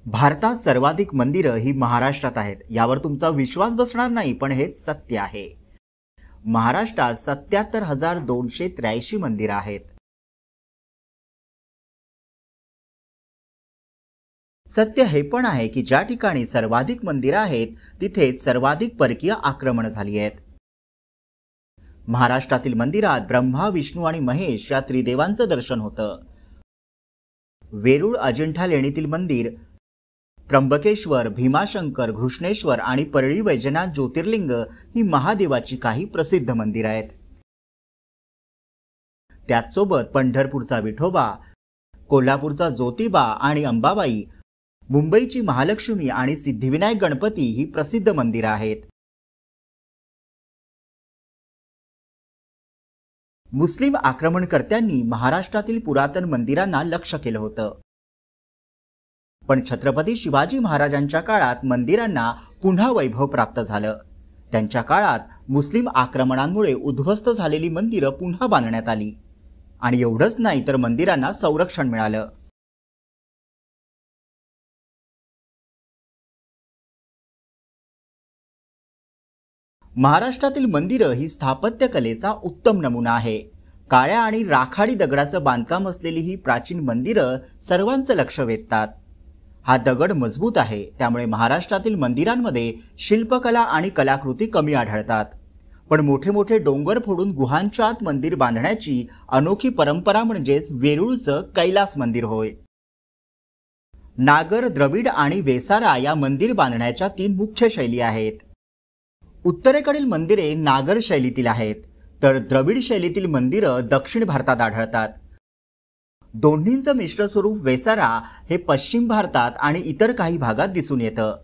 भारतात सर्वाधिक मंदिरं ही महाराष्ट्रात आहेत। यावर तुमचा विश्वास बसणार नाही, पण हे सत्य आहे। महाराष्ट्रात 77,283 मंदिरं आहेत। सत्य हे पण आहे की ज्या ठिकाणी सर्वाधिक मंदिरं आहेत तिथेच सर्वाधिक परकीय आक्रमण झाली आहेत। महाराष्ट्रातील मंदिरात ब्रह्मा, विष्णू आणि महेश या त्रिदेवांचं दर्शन होतं। वेरूळ अजिंठा लेणीतील मंदिर, त्र्यंबकेश्वर, भीमाशंकर, घृष्णेश्वर आणि परळी वैजनाथ ज्योतिर्लिंग ही महादेवाची काही प्रसिद्ध मंदिरं आहेत। त्याचसोबत पंढरपूरचा विठोबा, कोल्हापूरचा ज्योतिबा आणि अंबाबाई, मुंबईची महालक्ष्मी आणि सिद्धिविनायक गणपती ही प्रसिद्ध मंदिरं आहेत। मुस्लिम आक्रमणकर्त्यांनी महाराष्ट्रातील पुरातन मंदिरांना लक्ष्य केलं होतं, पण छत्रपती शिवाजी महाराजांच्या काळात मंदिरांना पुन्हा वैभव प्राप्त झालं। त्यांच्या काळात मुस्लिम आक्रमणांमुळे उद्ध्वस्त झालेली मंदिरं पुन्हा बांधण्यात आली आणि एवढंच नाही तर मंदिरांना संरक्षण मिळालं। महाराष्ट्रातील मंदिरं ही स्थापत्य कलेचा उत्तम नमुना आहे। काळ्या आणि राखाडी दगडाचं बांधकाम असलेली ही प्राचीन मंदिरं सर्वांचं लक्ष वेधतात। हा दगड मजबूत आहे, त्यामुळे महाराष्ट्रातील मंदिरांमध्ये शिल्पकला आणि कलाकृती कमी आढळतात। पण मोठे मोठे डोंगर फोडून गुहांच्या आत मंदिर बांधण्याची अनोखी परंपरा म्हणजेच वेरूळचं कैलास मंदिर होय। नागर, द्रविड आणि वेसारा या मंदिर बांधण्याच्या 3 मुख्य शैली आहेत। उत्तरेकडील मंदिरे नागर शैलीतील आहेत, तर द्रविड शैलीतील मंदिरं दक्षिण भारतात आढळतात। दोन्हींचं मिश्र स्वरूप वेसारा हे पश्चिम भारतात आणि इतर काही भागात दिसून येतं।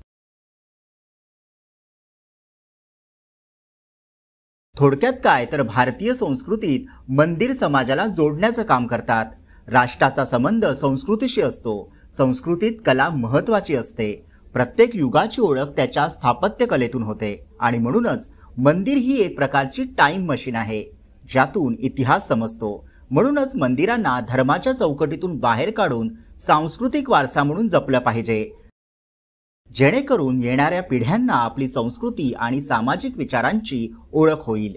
थोडक्यात काय तर भारतीय संस्कृतीत मंदिर समाजाला जोडण्याचं काम करतात। राष्ट्राचा संबंध संस्कृतीशी असतो। संस्कृतीत कला महत्त्वाची असते। प्रत्येक युगाची ओळख त्याच्या स्थापत्य कलेतून होते आणि म्हणूनच मंदिर ही एक प्रकारची टाइम मशीन आहे, ज्यातून इतिहास समजतो। म्हणूनच मंदिरांना धर्माच्या चौकटीतून बाहेर काढून सांस्कृतिक वारसा म्हणून जपलं पाहिजे, जेणेकरून येणाऱ्या पिढ्यांना आपली संस्कृती आणि सामाजिक विचारांची ओळख होईल।